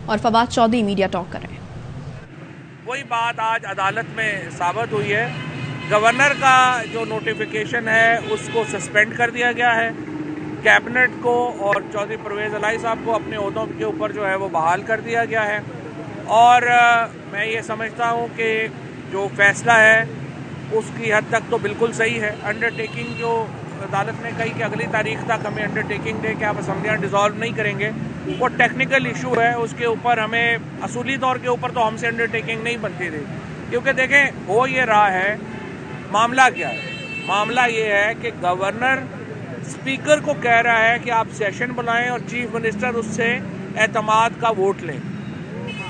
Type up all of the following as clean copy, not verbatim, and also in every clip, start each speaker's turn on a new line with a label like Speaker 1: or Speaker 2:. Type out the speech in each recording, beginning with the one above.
Speaker 1: और Fawad Chaudhary media talk कर रहे हैं।
Speaker 2: वही बात आज अदालत में साबित हुई है। गवर्नर का जो नोटिफिकेशन है उसको सस्पेंड कर दिया गया है। कैबिनेट को और चौधरी परवेज़ इलाही साहब को अपने ओहदों के ऊपर जो है वो बहाल कर दिया गया है। और मैं ये समझता हूँ कि जो फैसला है उसकी हद तक तो बिल्कुल सही है। अंडरटेकिंग जो अदालत ने कही कि अगली तारीख तक हमें अंडरटेकिंग दे कि आप असम्बलियाँ डिज़ोल्व नहीं करेंगे, वो टेक्निकल इशू है। उसके ऊपर हमें असूली तौर के ऊपर तो हमसे अंडरटेकिंग नहीं बनती थी, क्योंकि देखें हो ये रहा है, मामला क्या है? मामला ये है कि गवर्नर स्पीकर को कह रहा है कि आप सेशन बुलाएं और चीफ मिनिस्टर उससे एतमाद का वोट लें।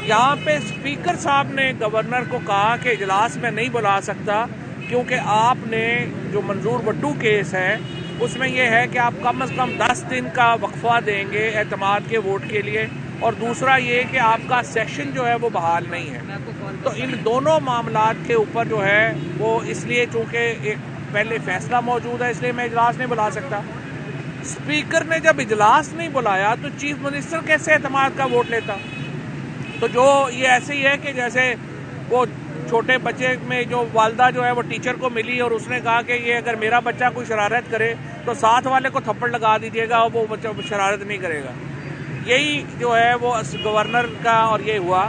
Speaker 2: यहाँ पे स्पीकर साहब ने गवर्नर को कहा कि इजलास में नहीं बुला सकता, क्योंकि आपने जो मंजूर वड्डू केस है उसमें यह है कि आप कम से कम 10 दिन का वक्फा देंगे एतमाद के वोट के लिए, और दूसरा ये कि आपका सेशन जो है वो बहाल नहीं है। तो इन दोनों मामलात के ऊपर जो है वो इसलिए चूँकि एक पहले फैसला मौजूद है इसलिए मैं इजलास नहीं बुला सकता। स्पीकर ने जब इजलास नहीं बुलाया तो चीफ मिनिस्टर कैसे एतमाद का वोट लेता? तो जो ये ऐसे ही है कि जैसे वो छोटे बच्चे में जो वालदा जो है वो टीचर को मिली और उसने कहा कि ये अगर मेरा बच्चा कोई शरारत करे तो साथ वाले को थप्पड़ लगा दीजिएगा और वो बच्चा शरारत नहीं करेगा। यही जो है वो गवर्नर का और ये हुआ।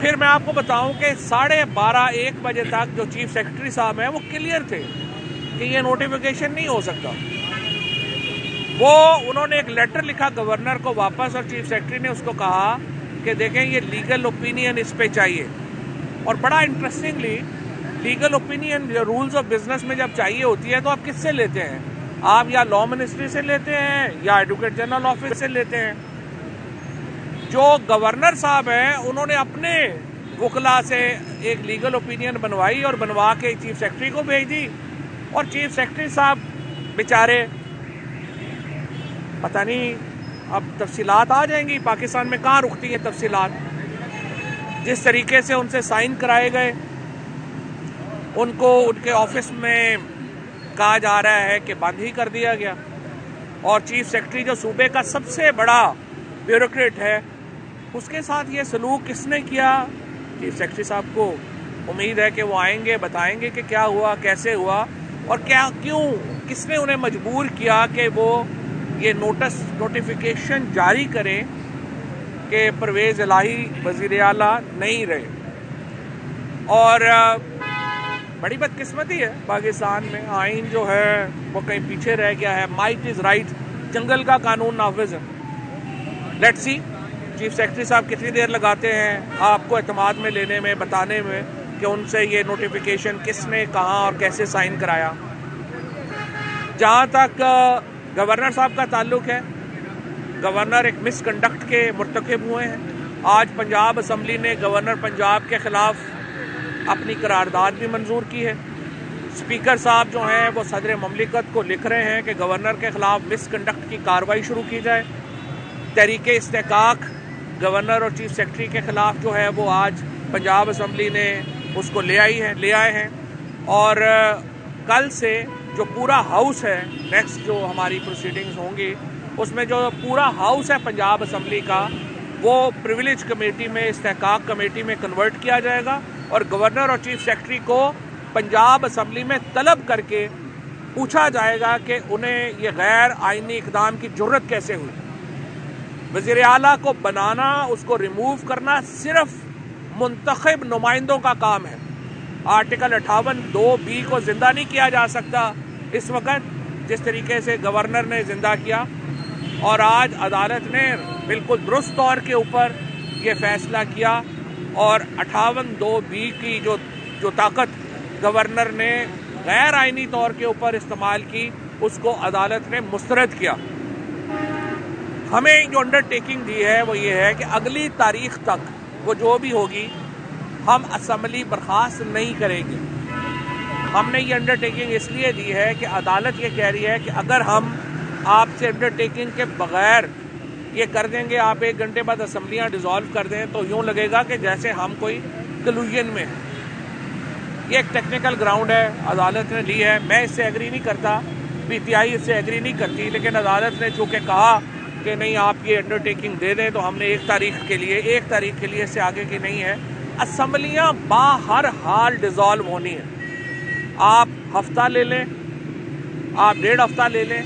Speaker 2: फिर मैं आपको बताऊं कि 12:30-1 बजे तक जो चीफ सेक्रेटरी साहब हैं वो क्लियर थे कि ये नोटिफिकेशन नहीं हो सकता। उन्होंने एक लेटर लिखा गवर्नर को वापस, और चीफ सेक्रेटरी ने उसको कहा कि देखें ये लीगल ओपिनियन इस पे चाहिए। और बड़ा इंटरेस्टिंगली लीगल ओपिनियन जो रूल्स ऑफ बिजनेस में जब चाहिए होती है तो आप किससे लेते हैं? आप या लॉ मिनिस्ट्री से लेते हैं या एडवोकेट जनरल ऑफिस से लेते हैं। जो गवर्नर साहब हैं उन्होंने अपने वकला से एक लीगल ओपिनियन बनवाई और बनवा के चीफ सेक्रेटरी को भेज दी, और चीफ सेक्रेटरी साहब बेचारे पता नहीं अब तफसीलात आ जाएंगी, पाकिस्तान में कहाँ रुकती है तफसीलात। जिस तरीके से उनसे साइन कराए गए, उनको उनके ऑफिस में कहा जा रहा है कि बंद ही कर दिया गया, और चीफ सेक्रेटरी जो सूबे का सबसे बड़ा ब्यूरोक्रेट है उसके साथ ये सलूक किसने किया? चीफ सेक्रेटरी साहब को उम्मीद है कि वो आएंगे, बताएंगे कि क्या हुआ, कैसे हुआ, और क्यों किसने उन्हें मजबूर किया कि वो ये नोटिफिकेशन जारी करें कि परवेज़ इलाही वज़ीर आला नहीं रहे। और बड़ी बदकिस्मती है पाकिस्तान में, आइन जो है वो कहीं पीछे रह गया है। माइट इज़ राइट, जंगल का कानून नाफिज है। लेट्स सी चीफ सेक्रेटरी साहब कितनी देर लगाते हैं आपको एतमाद में लेने में, बताने में कि उनसे ये नोटिफिकेशन किसने, कहाँ और कैसे साइन कराया। जहाँ तक गवर्नर साहब का ताल्लुक है, गवर्नर एक मिसकंडक्ट के मुर्तकिब हुए हैं। आज पंजाब असम्बली ने गवर्नर पंजाब के ख़िलाफ़ अपनी करारदाद भी मंजूर की है। स्पीकर साहब जो हैं वो सदर ममलिकत को लिख रहे हैं कि गवर्नर के ख़िलाफ़ मिसकंडक्ट की कार्रवाई शुरू की जाए। तहरीक इस्तेकाक गवर्नर और चीफ सेक्रेटरी के ख़िलाफ़ जो है वो आज पंजाब असम्बली ने उसको ले आए हैं। और कल से जो पूरा हाउस है, नेक्स्ट जो हमारी प्रोसीडिंग्स होंगी उसमें जो पूरा हाउस है पंजाब असम्बली का, वो प्रिविलेज कमेटी में, इस्तेकाक कमेटी में कन्वर्ट किया जाएगा, और गवर्नर और चीफ सेक्रेटरी को पंजाब असम्बली में तलब करके पूछा जाएगा कि उन्हें ये गैर आइनी इक़दाम की जुर्रत कैसे हुई। वज़ीर आला को बनाना, उसको रिमूव करना सिर्फ मुंतखब नुमाइंदों का काम है। आर्टिकल 58(2)(b) को जिंदा नहीं किया जा सकता इस वक्त, जिस तरीके से गवर्नर ने जिंदा किया। और आज अदालत ने बिल्कुल दुरुस्त तौर के ऊपर ये फैसला किया, और 58(2)(b) की जो ताकत गवर्नर ने गैर आइनी तौर के ऊपर इस्तेमाल की, उसको अदालत ने मुस्तरद किया। हमें जो अंडरटेकिंग दी है वो ये है कि अगली तारीख तक वो जो भी होगी हम असम्बली बर्खास्त नहीं करेंगे। हमने ये अंडरटेकिंग इसलिए दी है कि अदालत ये कह रही है कि अगर हम आपसे अंडरटेकिंग के बगैर ये कर देंगे, आप 1 घंटे बाद असम्बलियाँ डिज़ोल्व कर दें, तो यूँ लगेगा कि जैसे हम कोई कलूजन में। ये एक टेक्निकल ग्राउंड है, अदालत ने ली है। मैं इससे एग्री नहीं करता, PTI इससे एग्री नहीं करती, लेकिन अदालत ने चूँकि कहा कि नहीं आप ये अंडरटेकिंग दे दें तो हमने 1 तारीख के लिए इससे आगे की नहीं है। असम्बलियाँ बाहर हाल डिज़ोल्व होनी है। आप हफ्ता ले लें, आप 1.5 हफ्ता ले लें,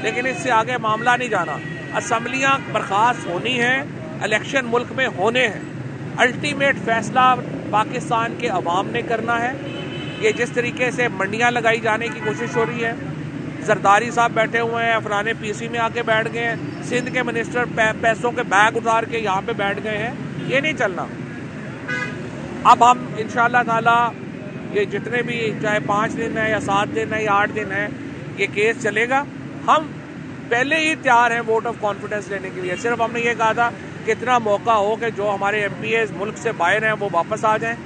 Speaker 2: लेकिन इससे आगे मामला नहीं जाना। असम्बलियाँ बर्खास्त होनी है, इलेक्शन मुल्क में होने हैं। अल्टीमेट फैसला पाकिस्तान के अवाम ने करना है। ये जिस तरीके से मंडियाँ लगाई जाने की कोशिश हो रही है, जरदारी साहब बैठे हुए हैं, फलाने पीसी में आके बैठ गए हैं, सिंध के मिनिस्टर पैसों के बैग उतार के यहाँ पे बैठ गए हैं, ये नहीं चलना। अब हम इंशाअल्लाह ताला ये जितने भी, चाहे 5 दिन है या 7 दिन है या 8 दिन है, ये केस चलेगा। हम पहले ही तैयार हैं वोट ऑफ कॉन्फिडेंस लेने के लिए। सिर्फ हमने ये कहा था कि इतना मौका हो कि जो हमारे MPAs मुल्क से बाहर हैं वो वापस आ जाएं,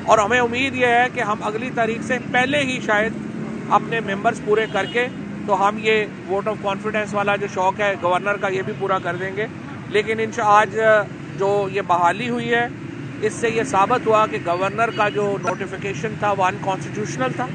Speaker 2: और हमें उम्मीद ये है कि हम अगली तारीख से पहले ही शायद अपने मेंबर्स पूरे करके तो हम ये वोट ऑफ कॉन्फिडेंस वाला जो शौक़ है गवर्नर का, ये भी पूरा कर देंगे। लेकिन आज जो ये बहाली हुई है, इससे ये साबित हुआ कि गवर्नर का जो नोटिफिकेशन था वो अनकॉन्स्टिट्यूशनल था,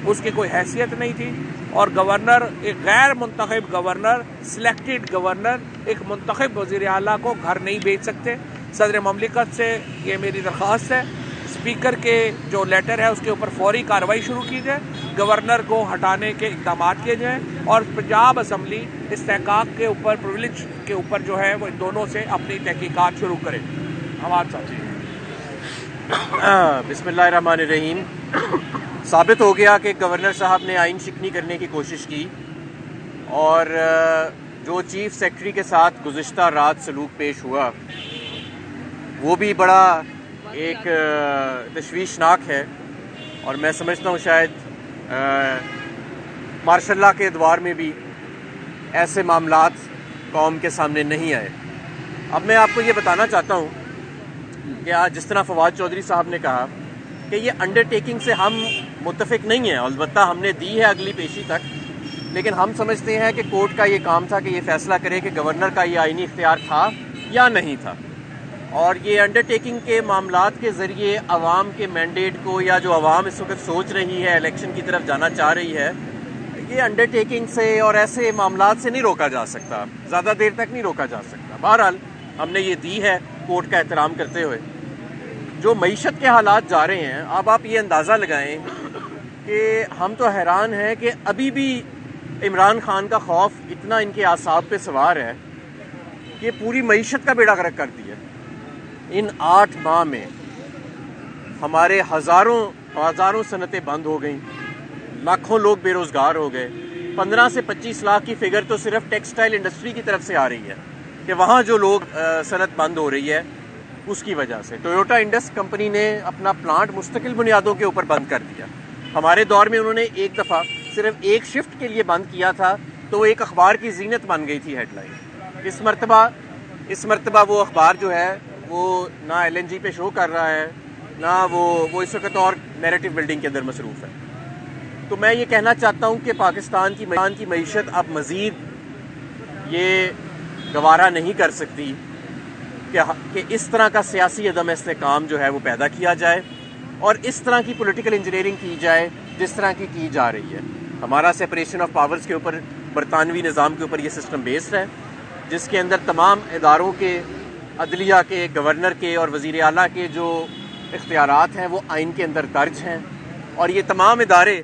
Speaker 2: उसकी कोई हैसियत नहीं थी। और गवर्नर, एक गैर मुंतखब गवर्नर, सिलेक्टेड गवर्नर, एक मुंतखब वज़ीर आला को घर नहीं भेज सकते। सदर ममलिकत से ये मेरी दरख्वास्त है, स्पीकर के जो लेटर है उसके ऊपर फौरी कार्रवाई शुरू की जाए, गवर्नर को हटाने के इक़दाम किए जाएँ, और पंजाब असम्बली इस्तेहकाक के ऊपर, प्रिविलेज के ऊपर जो है वो इन दोनों से अपनी तहकीकात शुरू करे। हमारे साथ
Speaker 3: बिस्मिल्लाहिर्रहमानिर्रहीम। साबित हो गया कि गवर्नर साहब ने आइन शिकनी करने की कोशिश की, और जो चीफ सेक्रेटरी के साथ गुज़िश्ता रात सलूक पेश हुआ वो भी बड़ा एक तशवीशनाक है। और मैं समझता हूँ शायद मार्शल लॉ के अदवार में भी ऐसे मामलात कौम के सामने नहीं आए। अब मैं आपको ये बताना चाहता हूँ कि आज जिस तरह फवाद चौधरी साहब ने कहा कि ये अंडरटेकिंग से हम मुत्तफिक नहीं हैं, अलबत्ता हमने दी है अगली पेशी तक, लेकिन हम समझते हैं कि कोर्ट का ये काम था कि ये फैसला करे कि गवर्नर का ये आईनी इख्तियार था या नहीं था। और ये अंडरटेकिंग के मामलात के ज़रिए अवाम के मैंडेट को, या जो अवाम इस वक्त सोच रही है, इलेक्शन की तरफ जाना चाह रही है, ये अंडरटेकिंग से और ऐसे मामलात से नहीं रोका जा सकता, ज़्यादा देर तक नहीं रोका जा सकता। बहरहाल हमने ये दी है कोर्ट का एहतराम करते हुए। जो मईशत के हालात जा रहे हैं, अब आप ये अंदाज़ा लगाएं कि हम तो हैरान हैं कि अभी भी इमरान खान का खौफ इतना इनके आसाब पे सवार है कि पूरी मईशत का बेड़ा गर्क कर दिया। इन 8 माह में हमारे हज़ारों सनतें बंद हो गई, लाखों लोग बेरोज़गार हो गए। 15 से 25 लाख की फ़िगर तो सिर्फ टेक्सटाइल इंडस्ट्री की तरफ से आ रही है कि वहाँ जो लोग सनत बंद हो रही है उसकी वजह से। टोयोटा इंडस कंपनी ने अपना प्लांट मुस्तकिल बुनियादों के ऊपर बंद कर दिया। हमारे दौर में उन्होंने एक दफ़ा सिर्फ एक शिफ्ट के लिए बंद किया था, तो एक अखबार की जीनत बन गई थी हेडलाइन। इस मरतबा वो अखबार जो है वो ना LNG पे शो कर रहा है, ना वो इस वक्त और नैरेटिव बिल्डिंग के अंदर मसरूफ़ है। तो मैं ये कहना चाहता हूँ कि पाकिस्तान की मईशत अब मज़ीद ये गवारा नहीं कर सकती कि इस तरह का सियासी अदम इस्तेहकाम जो है वो पैदा किया जाए, और इस तरह की पॉलिटिकल इंजीनियरिंग की जाए जिस तरह की जा रही है। हमारा सेपरेशन ऑफ पावर्स के ऊपर, बरतानवी निज़ाम के ऊपर ये सिस्टम बेस्ड है, जिसके अंदर तमाम इदारों के, अदलिया के, गवर्नर के और वज़ीर आला के जो इख्तियारात हैं वो आइन के अंदर दर्ज हैं, और ये तमाम इदारे